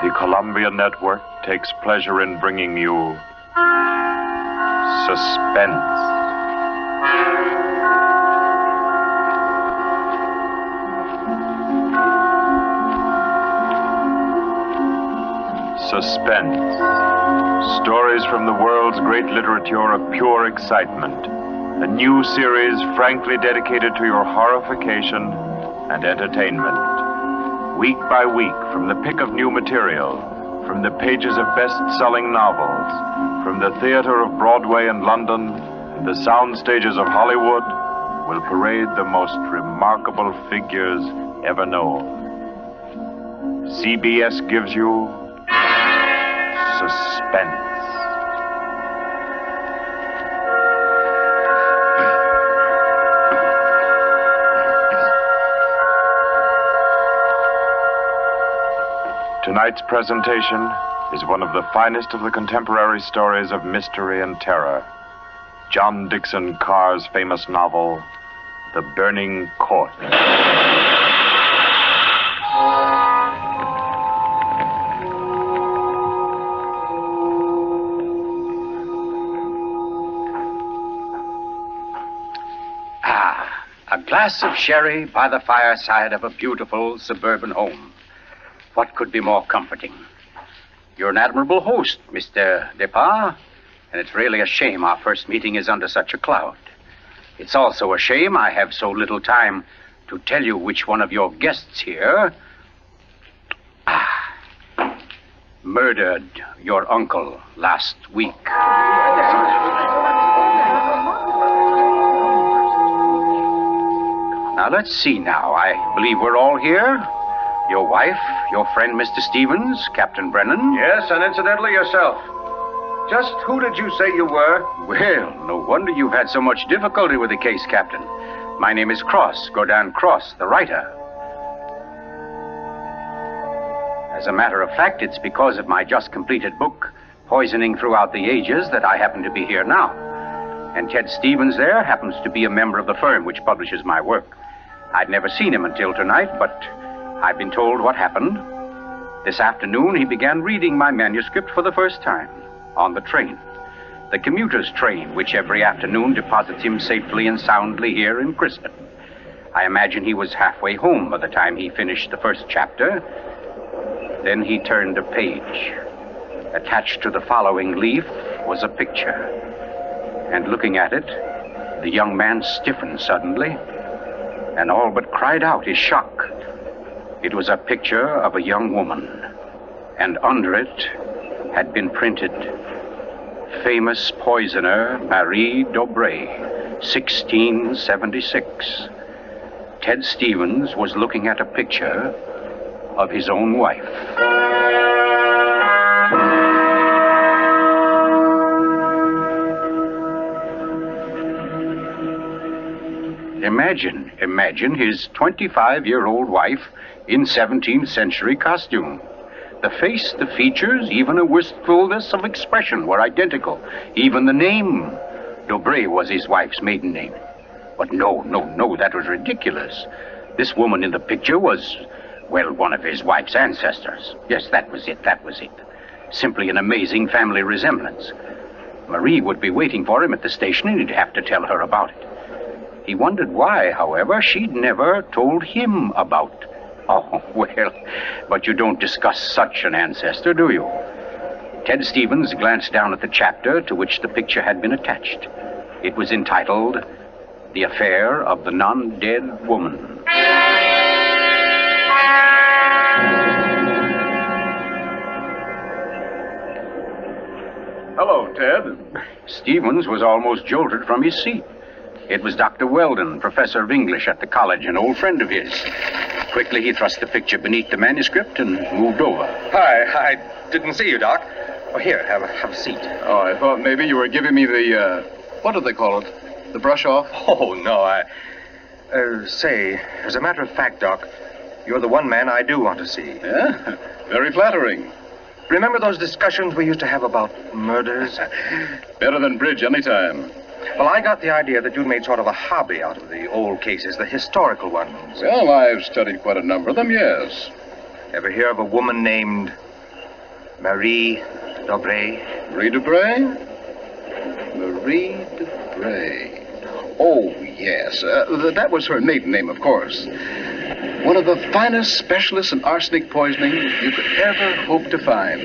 The Columbia Network takes pleasure in bringing you Suspense. Suspense. Stories from the world's great literature of pure excitement. A new series frankly dedicated to your horrification and entertainment. Week by week, from the pick of new material, from the pages of best-selling novels, from the theater of Broadway and London, and the sound stages of Hollywood, will parade the most remarkable figures ever known. CBS gives you Suspense. Tonight's presentation is one of the finest of the contemporary stories of mystery and terror. John Dickson Carr's famous novel, The Burning Court. A glass of sherry by the fireside of a beautiful suburban home. What could be more comforting? You're an admirable host, Mr. Depard, and it's really a shame our first meeting is under such a cloud. It's also a shame I have so little time to tell you which one of your guests here murdered your uncle last week. Now, let's see now. I believe we're all here. Your wife, your friend, Mr. Stevens, Captain Brennan. Yes, and incidentally yourself. Just who did you say you were? Well, no wonder you've had so much difficulty with the case, Captain. My name is Cross, Godin Cross, the writer. As a matter of fact, it's because of my just completed book, Poisoning Throughout the Ages, that I happen to be here now. And Ted Stevens there happens to be a member of the firm which publishes my work. I'd never seen him until tonight, but I've been told what happened. This afternoon, he began reading my manuscript for the first time on the train. The commuter's train, which every afternoon deposits him safely and soundly here in Crispin. I imagine he was halfway home by the time he finished the first chapter. Then he turned a page. Attached to the following leaf was a picture. And looking at it, the young man stiffened suddenly and all but cried out his shock. It was a picture of a young woman, and under it had been printed, famous poisoner Marie Dobré, 1676. Ted Stevens was looking at a picture of his own wife. Imagine his 25-year-old wife in 17th century costume. The face, the features, even a wistfulness of expression were identical. Even the name, Dobré, was his wife's maiden name. But no, that was ridiculous. This woman in the picture was, well, one of his wife's ancestors. Yes, that was it. Simply an amazing family resemblance. Marie would be waiting for him at the station, and he'd have to tell her about it. He wondered why, however, she'd never told him about. Oh, well, but you don't discuss such an ancestor, do you? Ted Stevens glanced down at the chapter to which the picture had been attached. It was entitled, The Affair of the Non-Dead Woman. Hello, Ted. Stevens was almost jolted from his seat. It was Dr. Weldon, professor of English at the college, an old friend of his. Quickly, he thrust the picture beneath the manuscript and moved over. Hi, I didn't see you, Doc. Oh, here, have a seat. Oh, I thought maybe you were giving me the, what do they call it? The brush off? Oh, no, say, as a matter of fact, Doc, you're the one man I do want to see. Yeah? Very flattering. Remember those discussions we used to have about murders? Better than bridge anytime. Well, I got the idea that you'd made sort of a hobby out of the old cases, the historical ones. Well, I've studied quite a number of them, yes. Ever hear of a woman named Marie Dobré. Marie Debray? Marie Debray. Oh, yes. That was her maiden name, of course. One of the finest specialists in arsenic poisoning you could ever hope to find.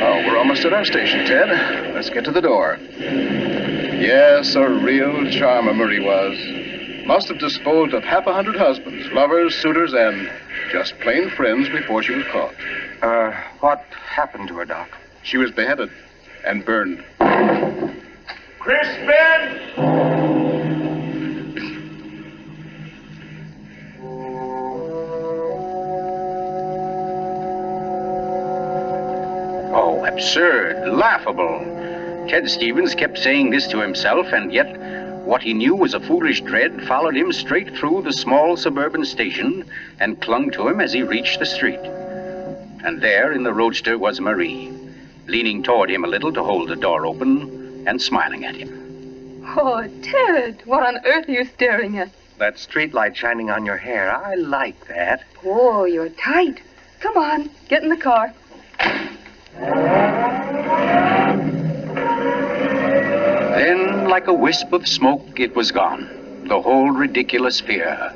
Oh, we're almost at our station, Ted. Let's get to the door. Yes, a real charmer Marie was. Must have disposed of 100 husbands, lovers, suitors, and just plain friends before she was caught. What happened to her, Doc? She was beheaded and burned. Crispin! Oh, absurd, laughable. Ted Stevens kept saying this to himself, and yet what he knew was a foolish dread followed him straight through the small suburban station and clung to him as he reached the street. And there in the roadster was Marie, leaning toward him a little to hold the door open and smiling at him. Oh, Ted, what on earth are you staring at? That streetlight shining on your hair. I like that. Oh, you're tight. Come on, get in the car. Then, like a wisp of smoke, it was gone. The whole ridiculous fear,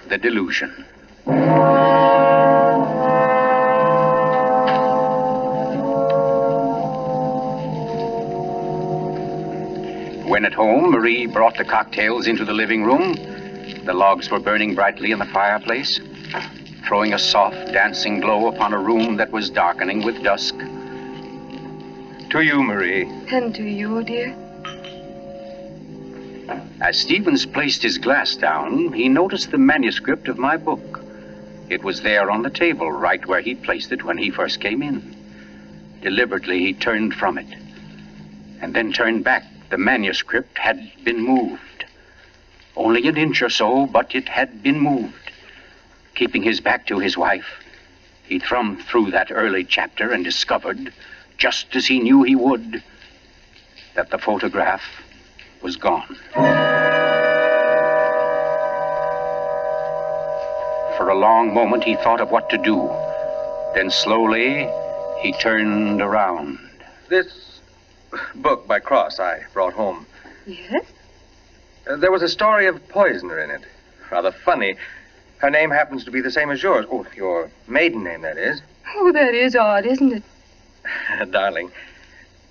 the delusion. When at home, Marie brought the cocktails into the living room. The logs were burning brightly in the fireplace, throwing a soft, dancing glow upon a room that was darkening with dusk. To you, Marie. And to you, dear. As Stevens placed his glass down, he noticed the manuscript of my book. It was there on the table, right where he'd placed it when he first came in. Deliberately, he turned from it, and then turned back. The manuscript had been moved. Only an inch or so, but it had been moved. Keeping his back to his wife, he thumbed through that early chapter and discovered, just as he knew he would, that the photograph was gone. For a long moment, he thought of what to do. Then slowly, he turned around. This book by Cross I brought home. Yes? There was a story of a poisoner in it. Rather funny. Her name happens to be the same as yours. Oh, your maiden name, that is. Oh, that is odd, isn't it? Darling,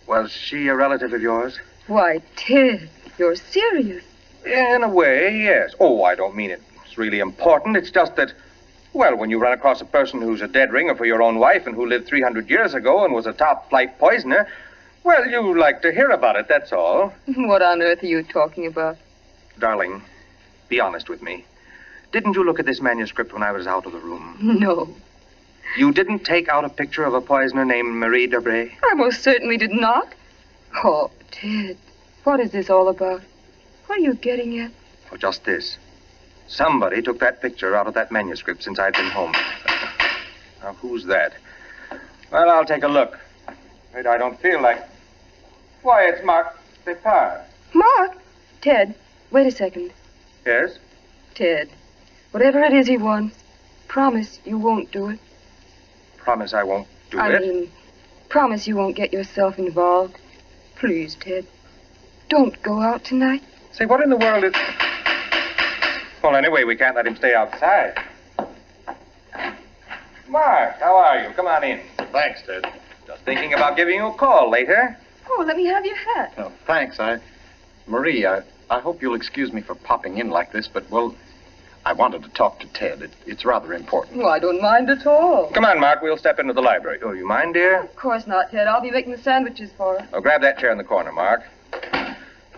was she a relative of yours? Why, Ted, you're serious. In a way, yes. Oh, I don't mean it's really important. It's just that, well, when you run across a person who's a dead ringer for your own wife and who lived 300 years ago and was a top-flight poisoner, well, you like to hear about it, that's all. What on earth are you talking about? Darling, be honest with me. Didn't you look at this manuscript when I was out of the room? No. You didn't take out a picture of a poisoner named Marie Dobré? I most certainly did not. Oh, Ted, what is this all about? What are you getting at? Oh, just this. Somebody took that picture out of that manuscript since I'd been home. Now, who's that? Well, I'll take a look. Afraid I don't feel like... Why, it's Mark Depard. Mark? Ted, wait a second. Yes? Ted, whatever it is he wants, promise you won't do it. Promise I won't do I it? mean, promise you won't get yourself involved. Please, Ted, don't go out tonight. Say, what in the world is... Well, anyway, we can't let him stay outside. Mark, how are you? Come on in. Thanks, Ted. Just thinking about giving you a call later. Oh, let me have your hat. Oh, thanks. Marie, I hope you'll excuse me for popping in like this, but, well, I wanted to talk to Ted. It's rather important. Oh, I don't mind at all. Come on, Mark, we'll step into the library. Oh, you mind, dear? Of course not, Ted. I'll be making the sandwiches for her. Oh, grab that chair in the corner, Mark.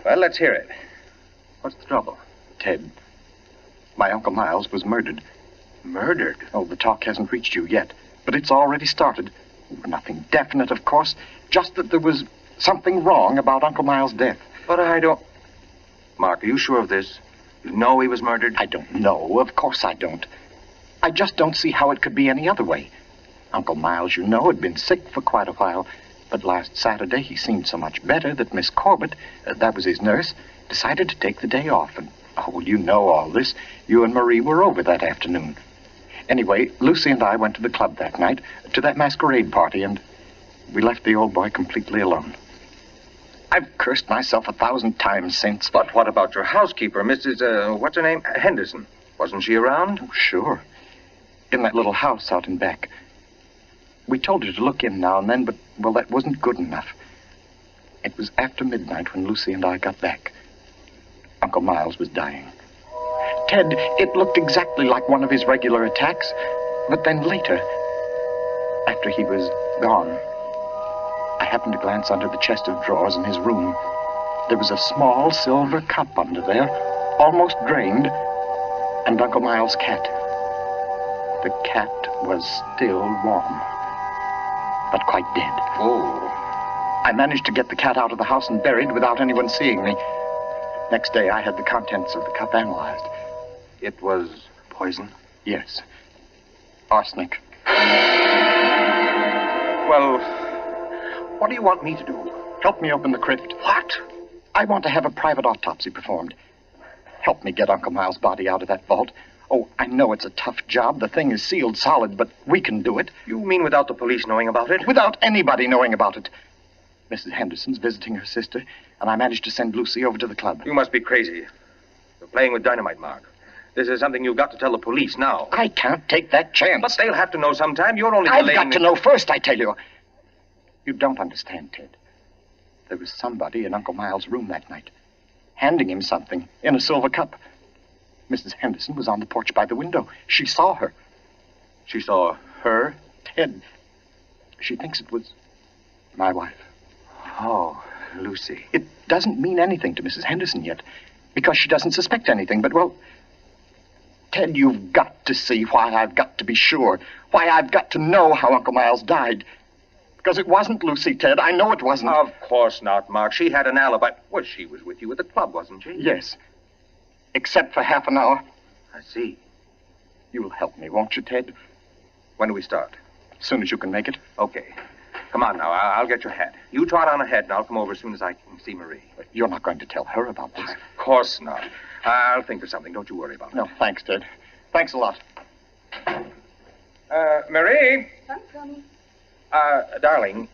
Well, let's hear it. What's the trouble? Ted, my Uncle Miles was murdered. Murdered? Oh, the talk hasn't reached you yet, but it's already started. Nothing definite, of course, just that there was something wrong about Uncle Miles' death. But I don't... Mark, are you sure of this? You know he was murdered? I don't know. Of course I don't. I just don't see how it could be any other way. Uncle Miles, you know, had been sick for quite a while, but last Saturday he seemed so much better that Miss Corbett, that was his nurse, decided to take the day off. And, oh, well, you know all this. You and Marie were over that afternoon. Anyway, Lucy and I went to the club that night, to that masquerade party, and we left the old boy completely alone. I've cursed myself 1,000 times since. But what about your housekeeper, Mrs., what's her name? Henderson. Wasn't she around? Oh, sure. In that little house out in back. We told her to look in now and then, but, well, that wasn't good enough. It was after midnight when Lucy and I got back. Uncle Miles was dying. Ted, it looked exactly like one of his regular attacks. But then later, after he was gone, I happened to glance under the chest of drawers in his room. There was a small silver cup under there, almost drained, and Uncle Miles' cat. The cat was still warm, but quite dead. Oh. I managed to get the cat out of the house and buried without anyone seeing me. Next day, I had the contents of the cup analyzed. It was poison? Yes. Arsenic. Well, what do you want me to do? Help me open the crypt. What? I want to have a private autopsy performed. Help me get Uncle Miles' body out of that vault. Oh, I know it's a tough job. The thing is sealed solid, but we can do it. You mean without the police knowing about it? Without anybody knowing about it. Mrs. Henderson's visiting her sister, and I managed to send Lucy over to the club. You must be crazy. You're playing with dynamite, Mark. This is something you've got to tell the police now. I can't take that chance. But they'll have to know sometime. You're only I've delaying got to know first, I tell you. You don't understand, Ted. There was somebody in Uncle Miles' room that night, handing him something in a silver cup. Mrs. Henderson was on the porch by the window. She saw her. She saw her? Ted, she thinks it was my wife. Oh, Lucy. It doesn't mean anything to Mrs. Henderson yet, because she doesn't suspect anything, but, well, Ted, you've got to see why I've got to be sure, why I've got to know how Uncle Miles died. Because it wasn't Lucy, Ted. I know it wasn't. Of course not, Mark. She had an alibi. Well, she was with you at the club, wasn't she? Yes. Except for half an hour. I see. You'll help me, won't you, Ted? When do we start? As soon as you can make it. Okay. Come on now. I'll get your hat. You trot on ahead, and I'll come over as soon as I can see Marie. You're not going to tell her about this. Of course not. I'll think of something. Don't you worry about it. No, thanks, Ted. Thanks a lot. Marie? I'm coming. Darling,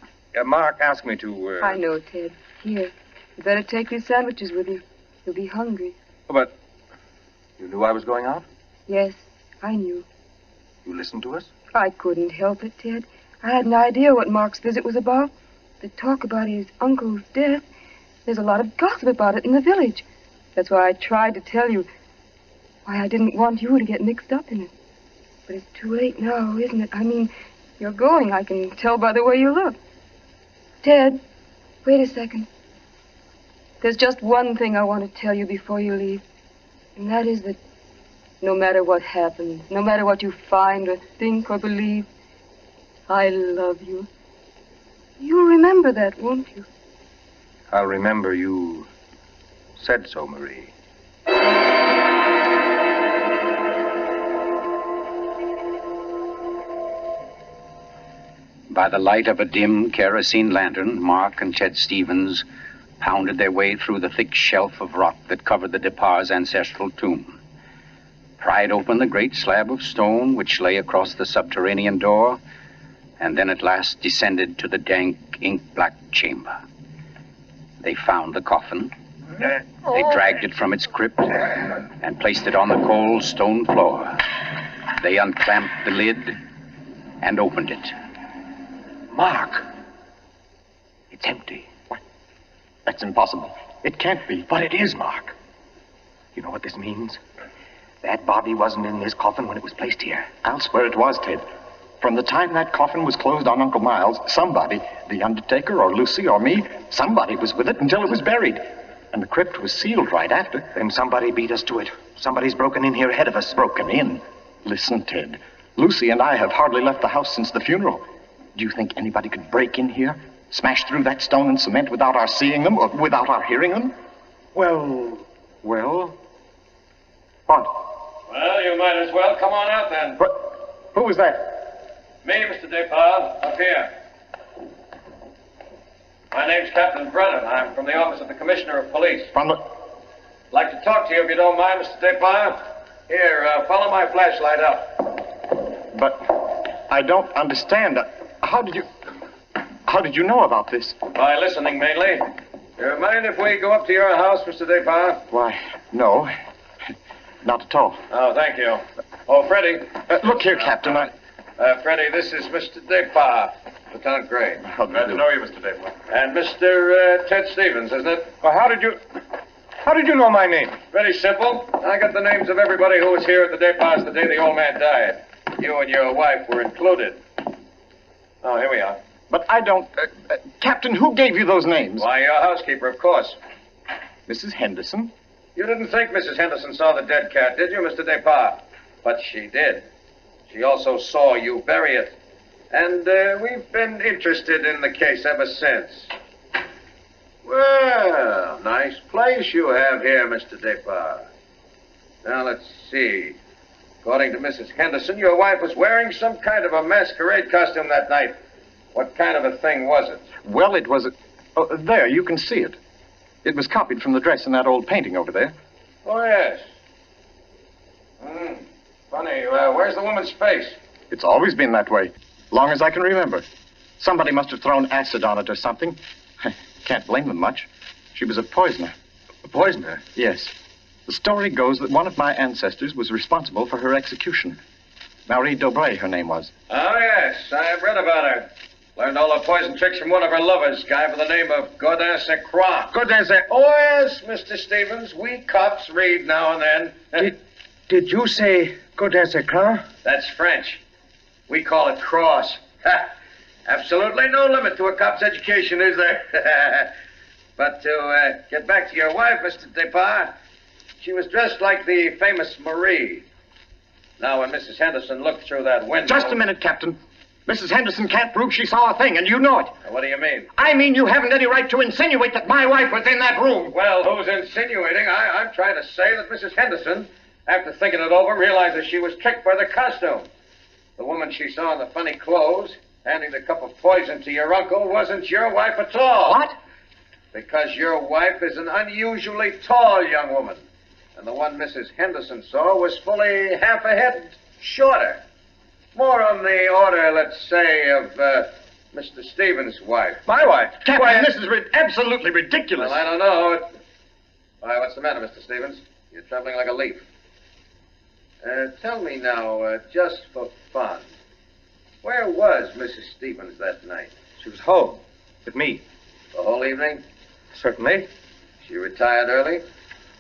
Mark asked me to, I know, Ted. Here. You better take these sandwiches with you. You'll be hungry. But you knew I was going out? Yes, I knew. You listened to us? I couldn't help it, Ted. I had an idea what Mark's visit was about. The talk about his uncle's death. There's a lot of gossip about it in the village. That's why I tried to tell you. Why I didn't want you to get mixed up in it. But it's too late now, isn't it? I mean, you're going. I can tell by the way you look. Ted, wait a second. There's just one thing I want to tell you before you leave. And that is that no matter what happens, no matter what you find or think or believe, I love you. You'll remember that, won't you? I'll remember you said so, Marie. By the light of a dim kerosene lantern, Mark and Chet Stevens pounded their way through the thick shelf of rock that covered the Depar's ancestral tomb, pried open the great slab of stone which lay across the subterranean door, and then at last descended to the dank, ink-black chamber. They found the coffin. They dragged it from its crypt and placed it on the cold stone floor. They unclamped the lid and opened it. Mark! It's empty. What? That's impossible. It can't be. But it is, Mark. You know what this means? That body wasn't in this coffin when it was placed here. I'll swear it was, Ted. From the time that coffin was closed on Uncle Miles, somebody, the undertaker or Lucy or me, somebody was with it until it was buried. And the crypt was sealed right after. Then somebody beat us to it. Somebody's broken in here ahead of us. Broken in? Listen, Ted. Lucy and I have hardly left the house since the funeral. Do you think anybody could break in here, smash through that stone and cement without our seeing them or without our hearing them? Well? What? Well, you might as well come on out then. What? Who was that? Me, Mr. Depard, up here. My name's Captain Brennan. I'm from the office of the Commissioner of Police. From the... Like to talk to you if you don't mind, Mr. Depard. Here, follow my flashlight up. But I don't understand. How How did you know about this? By listening, mainly. You mind if we go up to your house, Mr. Despard? Why, no. Not at all. Oh, thank you. Oh, Freddie. Look here, Captain. Freddie, this is Mr. Despard, Lieutenant Gray. Glad to know you, Mr. Despard. And Mr. Ted Stevens, isn't it? Well, how did you know my name? Very simple. I got the names of everybody who was here at the Despards the day the old man died. You and your wife were included. Oh, here we are. But I don't... Captain, who gave you those names? Why, your housekeeper, of course. Mrs. Henderson? You didn't think Mrs. Henderson saw the dead cat, did you, Mr. Despard? But she did. She also saw you bury it. And we've been interested in the case ever since. Well, nice place you have here, Mr. Despard. Now, let's see. According to Mrs. Henderson, your wife was wearing some kind of a masquerade costume that night. What kind of a thing was it? Well, it was a... Oh, there, you can see it. It was copied from the dress in that old painting over there. Oh, yes. Funny, where's the woman's face? It's always been that way, long as I can remember. Somebody must have thrown acid on it or something. Can't blame them much. She was a poisoner. A poisoner? Yes. The story goes that one of my ancestors was responsible for her execution. Marie Dobray, her name was. Oh, yes, I've read about her. Learned all her poison tricks from one of her lovers, guy by the name of Godin St. Croix. Godin St. Oh, yes, Mr. Stevens. We cops read now and then. Did you say Godin St. Croix? That's French. We call it cross. Absolutely no limit to a cop's education, is there? But to get back to your wife, Mr. Despard, she was dressed like the famous Marie. Now, when Mrs. Henderson looked through that window... Just a minute, Captain. Mrs. Henderson can't prove she saw a thing, and you know it. What do you mean? I mean you haven't any right to insinuate that my wife was in that room. Well, who's insinuating? I'm trying to say that Mrs. Henderson, after thinking it over, realizes she was tricked by the costume. The woman she saw in the funny clothes, handing the cup of poison to your uncle, wasn't your wife at all. What? Because your wife is an unusually tall young woman. And the one Mrs. Henderson saw was fully half a head shorter. More on the order, let's say, of Mr. Stevens' wife. My wife? Captain, this is absolutely ridiculous. Well, I don't know. Why, what's the matter, Mr. Stevens? You're trembling like a leaf. Tell me now, just for fun, where was Mrs. Stevens that night? She was home. With me. The whole evening? Certainly. She retired early?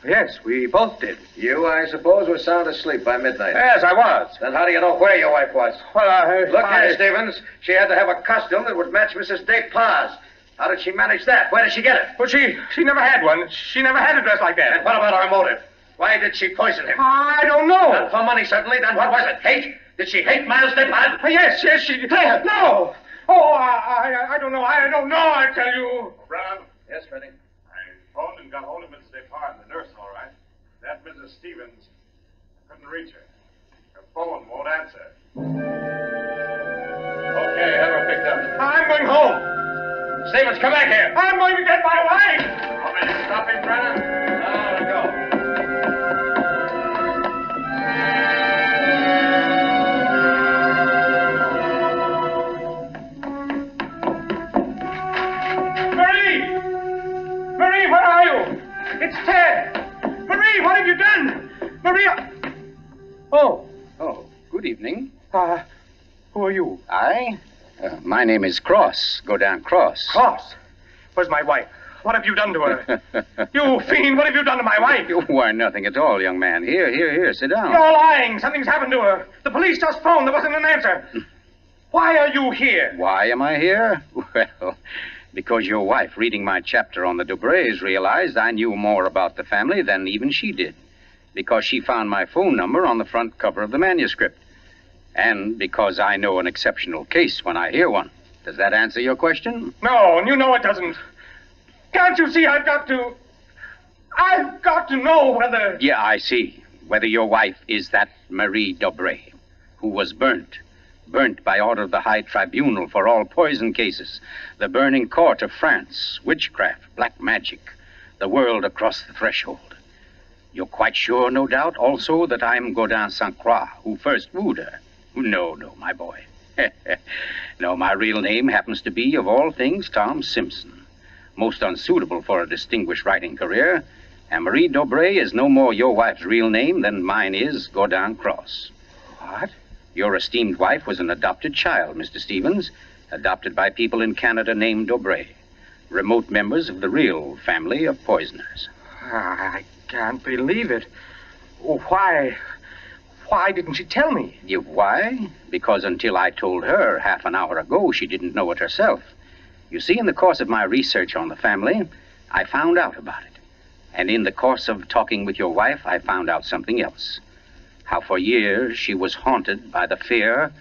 Yes, we both did. You, I suppose, were sound asleep by midnight. Yes, I was. Then how do you know where your wife was? Well, Look here, Stevens. She had to have a costume that would match Mrs. Despard's. How did she manage that? Where did she get it? Well, she never had one. She never had a dress like that. And what about her motive? Why did she poison him? I don't know. Not for money, certainly. Then what was it? Hate? Did she hate Miles Despard? Yes, she did. No. Oh, I don't know. I don't know, I tell you. Brown, Yes, Freddie. I phoned and got hold of Mrs. Despard, the nurse, all right. That Mrs. Stevens, I couldn't reach her. Her phone won't answer. Okay, have her picked up. I'm going home. Stevens, come back here. I'm going to get my wife. Want me to stop him, Brennan? Now, go. Marie, where are you? It's Ted. Marie, what have you done? Marie. Oh, Good evening. who are you? My name is Cross, Godin Cross. Cross. Where's my wife? What have you done to her? You fiend, what have you done to my wife? Why, nothing at all, young man. Here, sit down. You're lying. Something's happened to her. The police just phoned. There wasn't an answer. Why are you here? Why am I here? Well, because your wife, reading my chapter on the Dobrays, realized I knew more about the family than even she did. Because she found my phone number on the front cover of the manuscript. And because I know an exceptional case when I hear one. Does that answer your question? No, and you know it doesn't. Can't you see I've got to know whether... Yeah, I see. Whether your wife is that Marie Dobray, who was burnt. Burnt by order of the High Tribunal for all poison cases. The burning court of France. Witchcraft, black magic. The world across the threshold. You're quite sure, no doubt, also, that I'm Godin St. Croix, who first wooed her. No, my boy. No, my real name happens to be, of all things, Tom Simpson. Most unsuitable for a distinguished writing career. And Marie Dobray is no more your wife's real name than mine is Gordon Cross. What? Your esteemed wife was an adopted child, Mr. Stevens, adopted by people in Canada named Dobray, remote members of the real family of poisoners. I can't believe it. Oh, why didn't she tell me? Why? Because until I told her half an hour ago, she didn't know it herself. You see, in the course of my research on the family, I found out about it. And in the course of talking with your wife, I found out something else. How for years she was haunted by the fear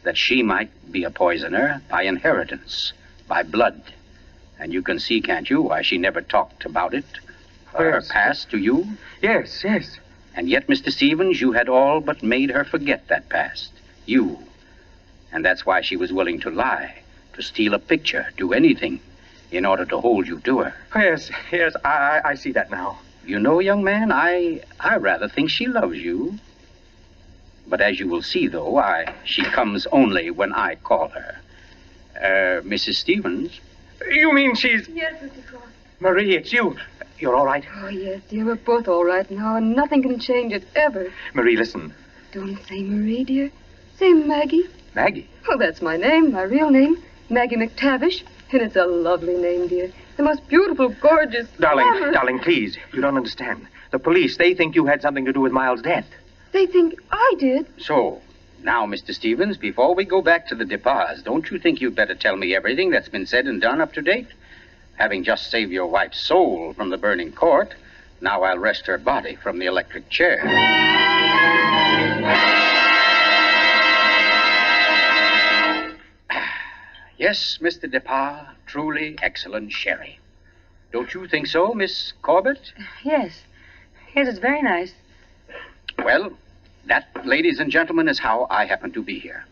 that she might be a poisoner by inheritance, by blood. And you can see, can't you, why she never talked about it, or her past to you? Yes, yes. And yet, Mr. Stevens, you had all but made her forget that past. You. And that's why she was willing to lie, to steal a picture, do anything, in order to hold you to her. Yes, I see that now. You know, young man, I rather think she loves you. But as you will see, though, she comes only when I call her. Mrs. Stevens? You mean she's... Yes, Mr. Cross. Marie, it's you. You're all right? Oh, yes, dear. We're both all right now, and nothing can change it, ever. Marie, listen. Don't say Marie, dear. Say Maggie. Maggie? Oh, that's my name, my real name. Maggie McTavish. And it's a lovely name, dear. The most beautiful, gorgeous... Darling, please. You don't understand. The police, they think you had something to do with Miles' death. They think I did. So, now, Mr. Stevens, before we go back to the Depas, don't you think you'd better tell me everything that's been said and done up to date? Having just saved your wife's soul from the burning court, now I'll wrest her body from the electric chair. Yes, Mr. Depas, truly excellent sherry. Don't you think so, Miss Corbett? Yes. Yes, it's very nice. Well, that, ladies and gentlemen, is how I happen to be here.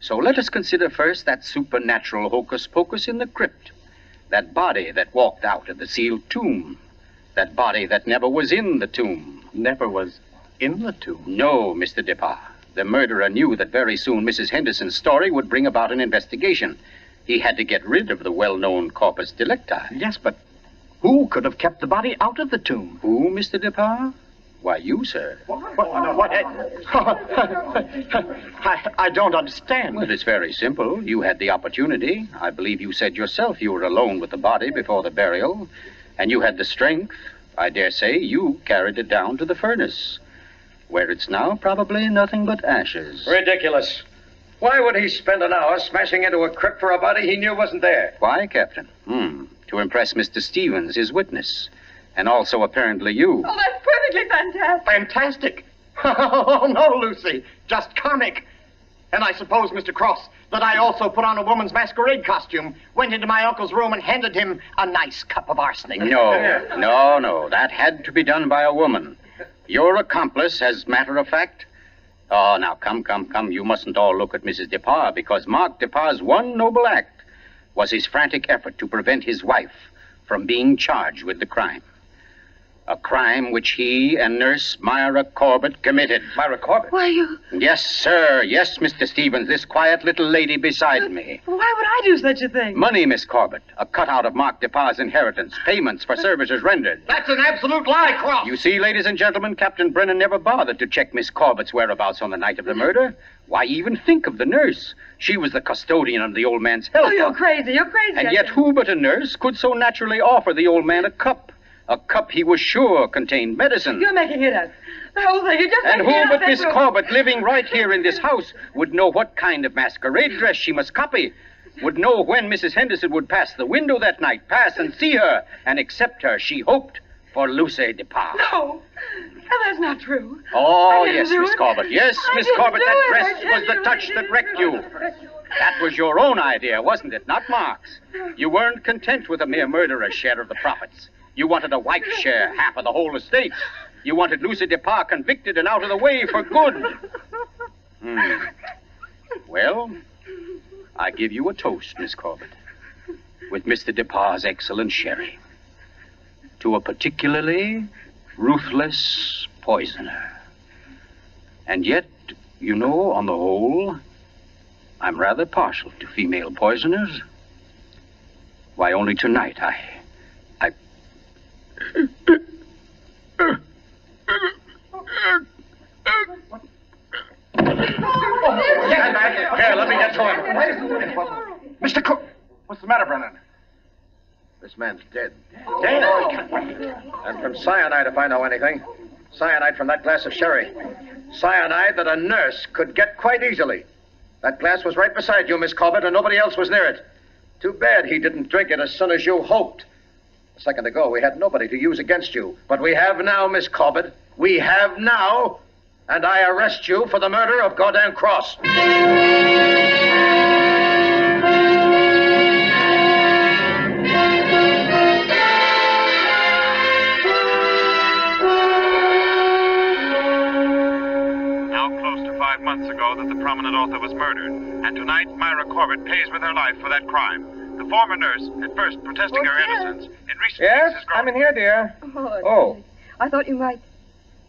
So let us consider first that supernatural hocus-pocus in the crypt. That body that walked out of the sealed tomb. That body that never was in the tomb. Never was in the tomb? No, Mr. Depas. The murderer knew that very soon Mrs. Henderson's story would bring about an investigation. He had to get rid of the well-known corpus delicti. Yes, but who could have kept the body out of the tomb? Who, Mr. Depas? Why, you, sir. What? I don't understand. Well, it's very simple. You had the opportunity. I believe you said yourself you were alone with the body before the burial. And you had the strength. I dare say you carried it down to the furnace, where it's now probably nothing but ashes. Ridiculous. Why would he spend an hour smashing into a crypt for a body he knew wasn't there? Why, Captain? To impress Mr. Stevens, his witness. And also, apparently, you. Oh, that's perfectly fantastic. Fantastic? Oh, no, Lucy. Just comic. And I suppose, Mr. Cross, that I also put on a woman's masquerade costume, went into my uncle's room and handed him a nice cup of arsenic. No. That had to be done by a woman. Your accomplice, as matter of fact. Oh, now, come. You mustn't all look at Mrs. Depas, because Mark Depas' one noble act was his frantic effort to prevent his wife from being charged with the crime. A crime which he and Nurse Myra Corbett committed. Myra Corbett? Why, you... Yes, sir. Yes, Mr. Stevens, this quiet little lady beside me. Why would I do such a thing? Money, Miss Corbett. A cutout of Mark Depas' inheritance. Payments for services rendered. That's an absolute lie, Cross. You see, ladies and gentlemen, Captain Brennan never bothered to check Miss Corbett's whereabouts on the night of the murder. Why even think of the nurse? She was the custodian of the old man's health. Oh, you're crazy. And yet who but a nurse could so naturally offer the old man a cup? A cup he was sure contained medicine. You're making it up. The whole thing, you're just And making it who up. but Miss Corbett, living right here in this house, would know what kind of masquerade dress she must copy, would know when Mrs. Henderson would pass the window that night, pass and see her, and accept her, she hoped, for Lucy Depas. No, that's not true. Oh, I didn't yes, do Miss it. Corbett. Yes, I Miss didn't Corbett, do that it. dress I tell was the you, touch I that wrecked you. That was your own idea, wasn't it? Not Mark's. You weren't content with a mere murderer's share of the profits. You wanted a wife's share, half of the whole estate. You wanted Lucy Depas convicted and out of the way for good. Well, I give you a toast, Miss Corbett, with Mr. Depas' excellent sherry, to a particularly ruthless poisoner. And yet, you know, on the whole, I'm rather partial to female poisoners. Why, only tonight I... Get back here. Here, let me get to him. Mr. Cook! What's the matter, Brennan? This man's dead. Dead? And from cyanide, if I know anything. Cyanide from that glass of sherry. Cyanide that a nurse could get quite easily. That glass was right beside you, Miss Corbett, and nobody else was near it. Too bad he didn't drink it as soon as you hoped. A second ago, we had nobody to use against you. But we have now, Miss Corbett. We have now. And I arrest you for the murder of Gordon Cross. Close to 5 months ago that the prominent author was murdered, and tonight Myra Corbett pays with her life for that crime. The former nurse, at first protesting her innocence, in recent Yes, weeks has grown... I'm in here, dear. Oh. I thought you might...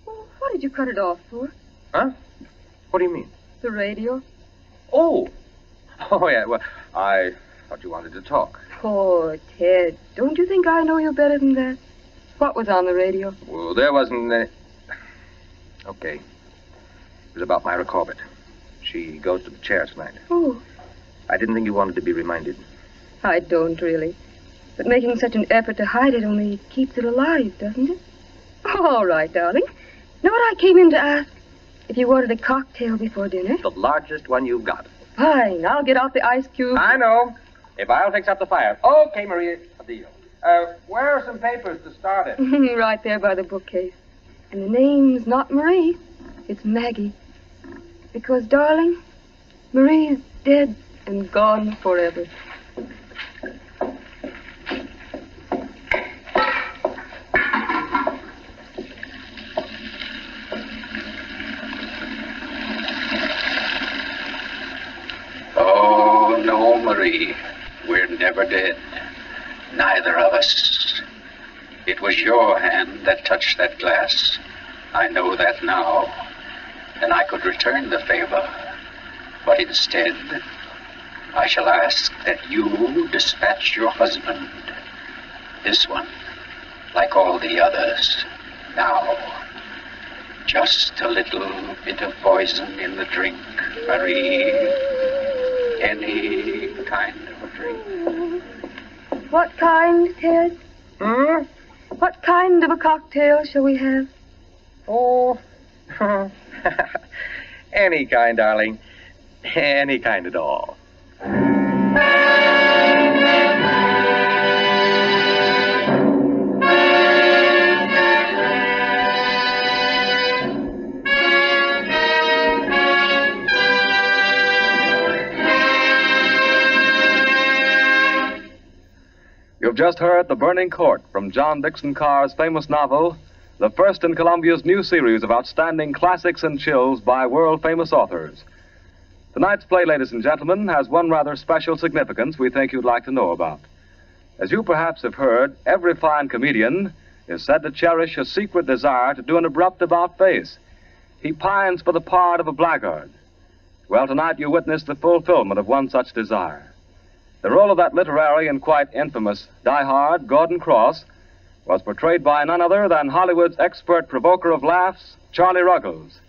Oh, what did you cut it off for? Huh? What do you mean? The radio. Oh. Oh, yeah, well, I thought you wanted to talk. Oh, Ted, don't you think I know you better than that? What was on the radio? Well, there wasn't any... Okay. It was about Myra Corbett. She goes to the chair tonight. Oh, I didn't think you wanted to be reminded. I don't really. But making such an effort to hide it only keeps it alive, doesn't it? All right, darling. Know what I came in to ask? If you wanted a cocktail before dinner? The largest one you've got. Fine. I'll get out the ice cube. I know. If I'll fix up the fire. Okay, Maria, a deal. Where are some papers to start it? Right there by the bookcase. And the name's not Marie. It's Maggie. Because, darling, Marie's dead and gone forever. Oh, no, Marie. We're never dead. Neither of us. It was your hand that touched that glass. I know that now. And I could return the favor. But instead, I shall ask that you dispatch your husband. This one, like all the others. Now, just a little bit of poison in the drink, Marie. Any kind of a drink. What kind, Ted? Hmm? What kind of a cocktail shall we have? Oh, any kind, darling. Any kind at all. You've just heard The Burning Court from John Dixon Carr's famous novel, the first in Columbia's new series of outstanding classics and chills by world-famous authors. Tonight's play, ladies and gentlemen, has one rather special significance we think you'd like to know about. As you perhaps have heard, every fine comedian is said to cherish a secret desire to do an abrupt about-face. He pines for the part of a blackguard. Well, tonight you witness the fulfillment of one such desire. The role of that literary and quite infamous diehard, Gordon Cross, was portrayed by none other than Hollywood's expert provoker of laughs, Charlie Ruggles,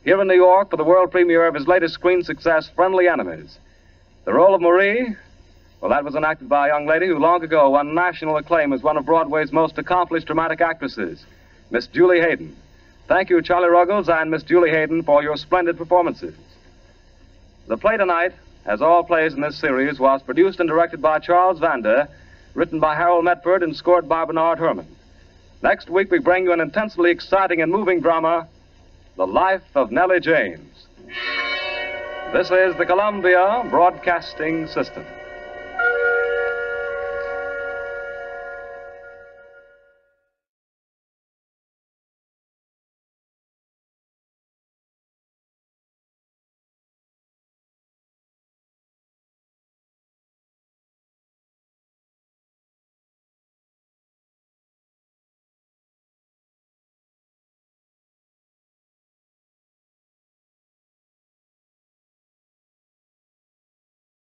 here in New York for the world premiere of his latest screen success, Friendly Enemies. The role of Marie, well, that was enacted by a young lady who long ago won national acclaim as one of Broadway's most accomplished dramatic actresses, Miss Julie Hayden. Thank you, Charlie Ruggles and Miss Julie Hayden, for your splendid performances. The play tonight, as all plays in this series, was produced and directed by Charles Vander, written by Harold Medford and scored by Bernard Herrmann. Next week, we bring you an intensely exciting and moving drama, The Life of Nellie James. This is the Columbia Broadcasting System.